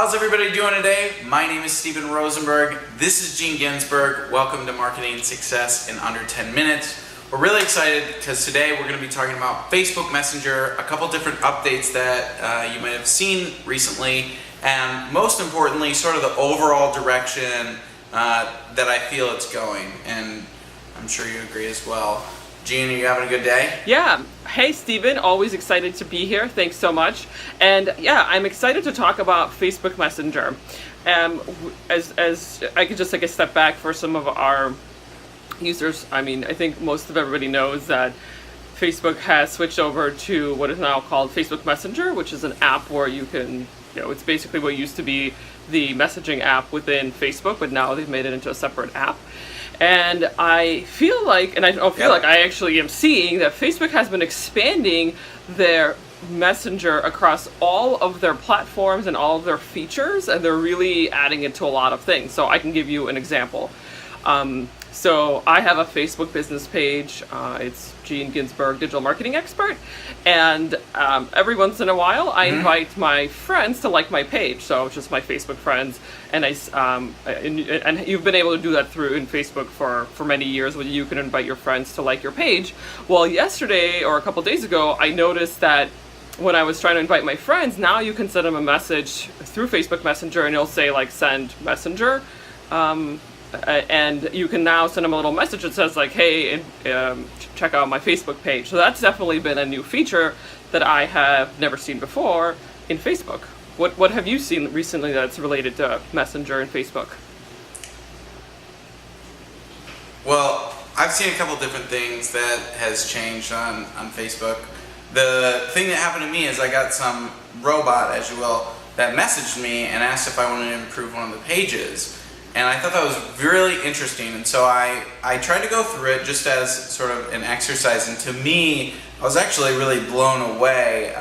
How's everybody doing today? My name is Steven Rosenberg. This is Ginzburg. Welcome to Marketing Success in Under 10 Minutes. We're really excited because today we're going to be talking about Facebook Messenger, a couple different updates that you might have seen recently, and most importantly, sort of the overall direction that I feel it's going. And I'm sure you agree as well. Gene, are you having a good day? Yeah. Hey, Steven. Always excited to be here. Thanks so much. And yeah, I'm excited to talk about Facebook Messenger. As I could just take a step back for some of our users, I mean, I think most of everybody knows that Facebook has switched over to what is now called Facebook Messenger, which is an app where you can, it's basically what used to be the messaging app within Facebook, but now they've made it into a separate app. And I feel like, and I don't feel like, I actually am seeing that Facebook has been expanding their Messenger across all of their platforms and all of their features, and they're really adding it to a lot of things. So I can give you an example. So I have a Facebook business page. It's Gene Ginzburg, digital marketing expert, and every once in a while I invite my friends to like my page. So just my Facebook friends, and and you've been able to do that through in Facebook for many years, where you can invite your friends to like your page. Well, yesterday or a couple days ago, I noticed that when I was trying to invite my friends, now you can send them a message through Facebook Messenger, and it'll say like send messenger. And you can now send them a little message that says like, hey, check out my Facebook page. So that's definitely been a new feature that I have never seen before in Facebook. What have you seen recently that's related to Messenger and Facebook? Well, I've seen a couple different things that has changed on Facebook. The thing that happened to me is I got some robot, as you will, that messaged me and asked if I wanted to improve one of the pages. And I thought that was really interesting, and so I tried to go through it just as sort of an exercise, and to me, I was actually really blown away.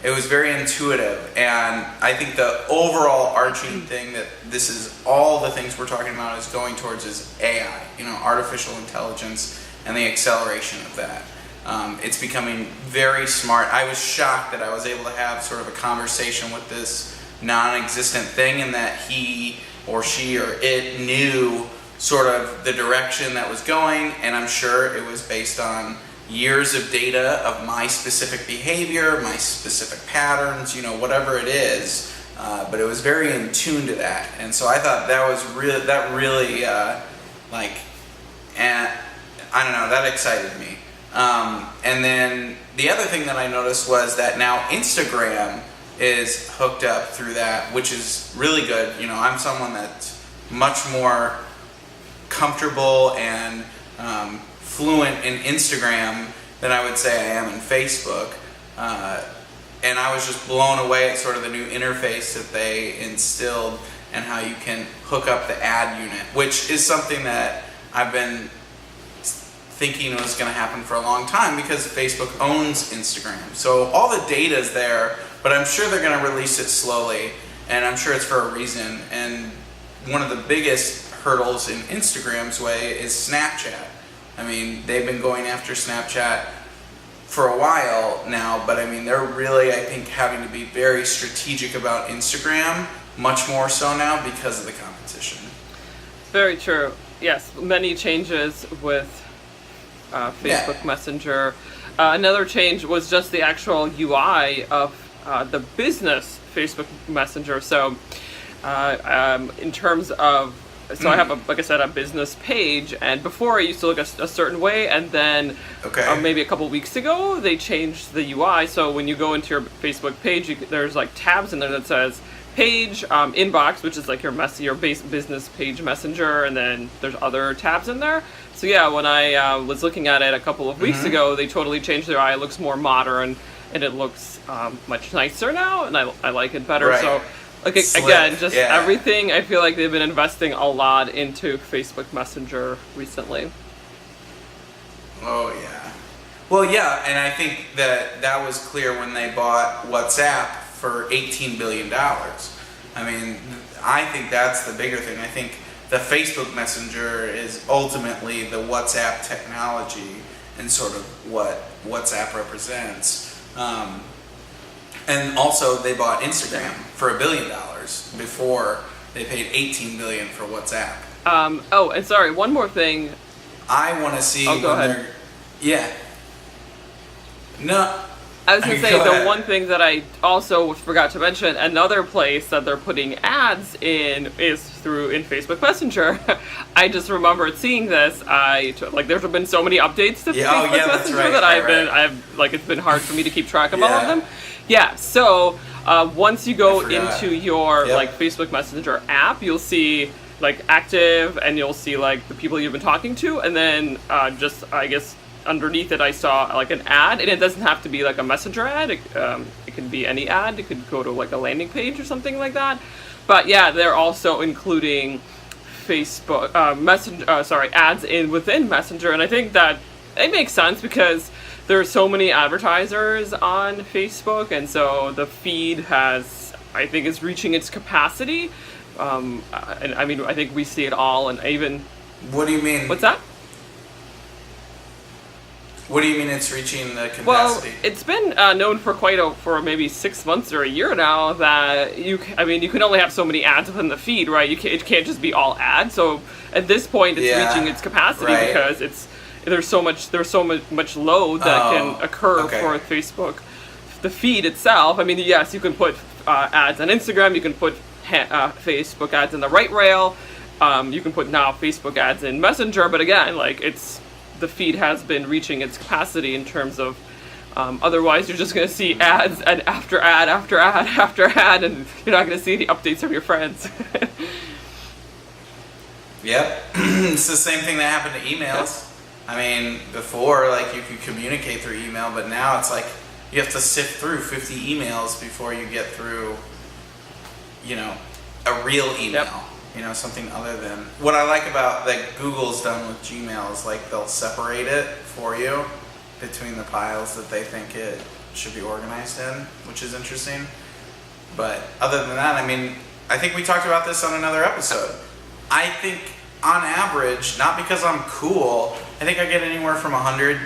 It was very intuitive, and I think the overall arching thing that this is all the things we're talking about is going towards is AI, artificial intelligence, and the acceleration of that. It's becoming very smart. I was shocked that I was able to have sort of a conversation with this non-existent thing, and that he or she or it knew sort of the direction that was going, and I'm sure it was based on years of data of my specific behavior, my specific patterns, whatever it is, but it was very in tune to that. And so I thought that was really, I don't know, that excited me. And then the other thing that I noticed was that now Instagram is hooked up through that, which is really good. I'm someone that's much more comfortable and fluent in Instagram than I would say I am in Facebook. And I was just blown away at sort of the new interface that they instilled and how you can hook up the ad unit, which is something that I've been thinking was going to happen for a long time because Facebook owns Instagram. So all the data is there, but I'm sure they're going to release it slowly, and I'm sure it's for a reason. And one of the biggest hurdles in Instagram's way is Snapchat. I mean, they've been going after Snapchat for a while now, but I mean, they're really, I think, having to be very strategic about Instagram, much more so now because of the competition. Very true. Yes, many changes with Facebook Messenger. Another change was just the actual UI of the business Facebook Messenger. So in terms of, I have, like I said, a business page, and before I used to look a certain way, and then maybe a couple weeks ago they changed the UI. So when you go into your Facebook page, there's like tabs in there that says page, inbox, which is like your business page messenger, and then there's other tabs in there. So yeah, when I was looking at it a couple of weeks ago, they totally changed their UI. It looks more modern, and it looks much nicer now, and I like it better. Right. So again, just everything, I feel like they've been investing a lot into Facebook Messenger recently. Oh yeah. Well, yeah, and I think that was clear when they bought WhatsApp for $18 billion. I mean, I think that's the bigger thing. I think the Facebook Messenger is ultimately the WhatsApp technology and sort of what WhatsApp represents. And also they bought Instagram for $1 billion. before they paid $18 billion for WhatsApp. Oh, and sorry, one more thing. I want to see. Oh, go ahead. Yeah. No. I was going to say, Go the ahead. one thing that I also forgot to mention, another place that they're putting ads in is in Facebook Messenger. I just remembered seeing this. There's been so many updates to Facebook that's Messenger right, that it's been hard for me to keep track of all of Yeah. them. Yeah, so once you go I forgot. into your Yep. Facebook Messenger app, you'll see active, and you'll see the people you've been talking to, and then I guess underneath it I saw an ad, and it doesn't have to be a messenger ad. It can be any ad. It could go to a landing page or something like that. But yeah, they're also including Facebook ads within Messenger, and I think that it makes sense because there are so many advertisers on Facebook, and so the feed is reaching its capacity. And I mean, I think we see it all, and even. What do you mean? What's that? What do you mean it's reaching the capacity? Well, it's been known for maybe 6 months or a year now that you can only have so many ads within the feed, right? It can't just be all ads. So at this point, it's reaching its capacity because there's so much load that can occur for Facebook, the feed itself. I mean, yes, you can put ads on Instagram. You can put Facebook ads in the right rail. You can put now Facebook ads in Messenger, but again, the feed has been reaching its capacity in terms of otherwise you're just going to see ads and after ad after ad after ad, and you're not going to see any updates from your friends. Yep. It's the same thing that happened to emails. I mean, before you could communicate through email, but now it's you have to sift through 50 emails before you get through a real email. Yep. Something other than what I like about that Google's done with Gmail is they'll separate it for you between the piles that they think it should be organized in, which is interesting. But other than that, I mean, I think we talked about this on another episode. I think on average, not because I'm cool, I think I get anywhere from 100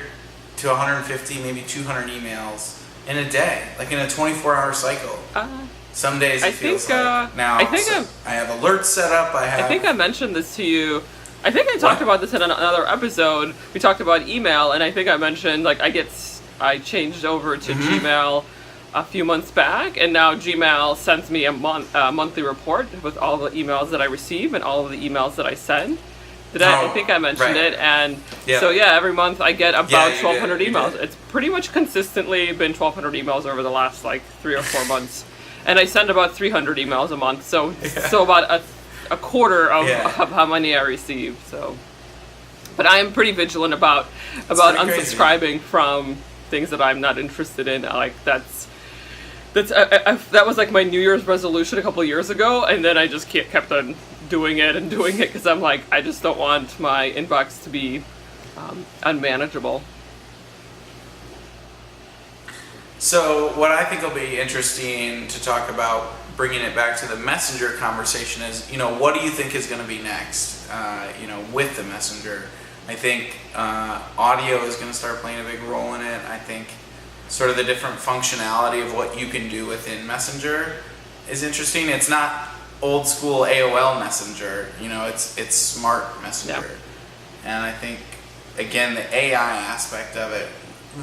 to 150, maybe 200 emails in a day, in a 24-hour cycle. Some days it feels now. I have alerts set up. I think I mentioned this to you. I think I talked about this in another episode. We talked about email, and I think I mentioned I changed over to Gmail a few months back, and now Gmail sends me a monthly report with all the emails that I receive and all of the emails that I send. I think I mentioned it, and so every month I get about 1,200 emails. It's pretty much consistently been 1,200 emails over the last 3 or 4 months. And I send about 300 emails a month, so about a quarter of how many I receive. So, but I am pretty vigilant about unsubscribing from things that I'm not interested in. That was my New Year's resolution a couple of years ago, and then I just kept on doing it because I'm I just don't want my inbox to be unmanageable. So what I think will be interesting to talk about, bringing it back to the Messenger conversation, is what do you think is going to be next? With the Messenger, I think audio is going to start playing a big role in it. I think sort of the different functionality of what you can do within Messenger is interesting. It's not old school AOL Messenger. It's smart Messenger, and I think again the AI aspect of it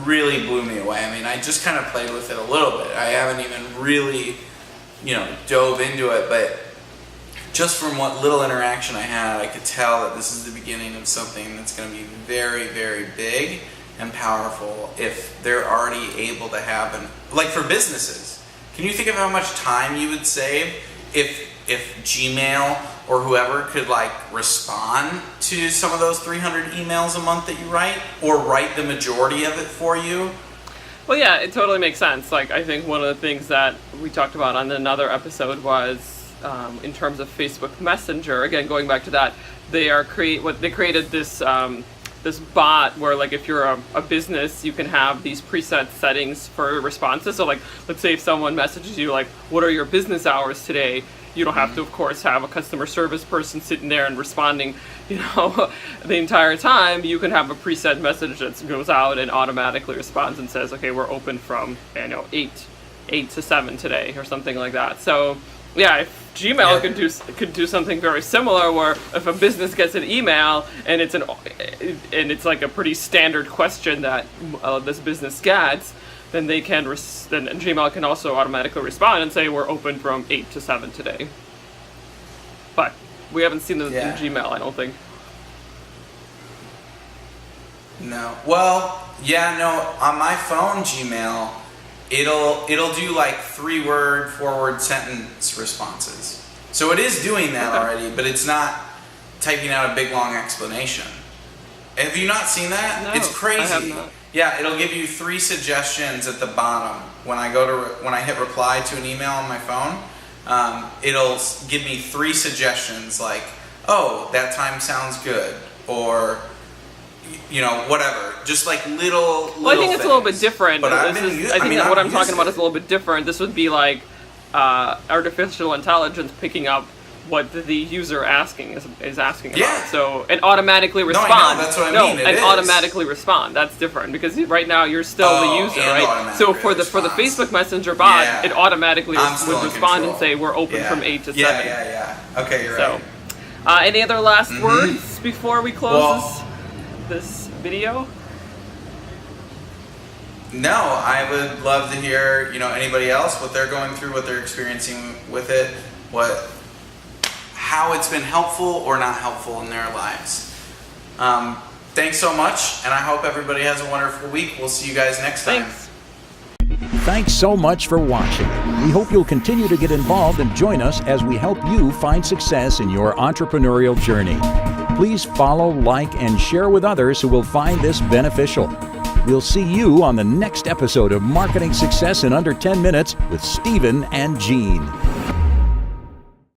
really blew me away. I mean, I just kind of played with it a little bit. I haven't even really, dove into it, but just from what little interaction I had, I could tell that this is the beginning of something that's going to be very, very big and powerful if they're already able to have for businesses. Can you think of how much time you would save if Gmail or whoever could respond to some of those 300 emails a month that you write, or write the majority of it for you? Well, yeah, it totally makes sense. I think one of the things that we talked about on another episode was in terms of Facebook Messenger. Again, going back to that, they created this this bot where if you're a business, you can have these preset settings for responses. So let's say if someone messages you what are your business hours today? You don't have to, of course, have a customer service person sitting there and responding, the entire time. You can have a preset message that goes out and automatically responds and says, okay, we're open from 8 to 7 today, or something like that. So Yeah, if Gmail could do something very similar, where if a business gets an email and it's like a pretty standard question that this business gets, then then Gmail can also automatically respond and say we're open from 8 to 7 today. But we haven't seen in Gmail, I don't think. No. Well, yeah, no. On my phone Gmail, it'll do like 3-word, 4-word sentence responses. So it is doing that already, but it's not typing out a big long explanation. Have you not seen that? No, it's crazy. I have not. Yeah, it'll give you 3 suggestions at the bottom when I hit reply to an email on my phone. It'll give me 3 suggestions like, oh, that time sounds good, or whatever. Just like little Well, I think it's things. a little bit different. But I think what I'm talking about is a little bit different. This would be like artificial intelligence picking up what the user is asking about. So, and automatically respond. No, I know, that's what I mean. Automatically respond. That's different because right now you're still the user, right? So for the Facebook Messenger bot, it automatically would respond and say we're open from 8 to 7. Yeah. Okay, you're right. Any other last words before we close this video? No, I would love to hear, anybody else, what they're going through, what they're experiencing with it, how it's been helpful or not helpful in their lives. Thanks so much, and I hope everybody has a wonderful week. We'll see you guys next time. Thanks so much for watching. We hope you'll continue to get involved and join us as we help you find success in your entrepreneurial journey. Please follow, like, and share with others who will find this beneficial. We'll see you on the next episode of Marketing Success in Under 10 Minutes with Stephen and Jean.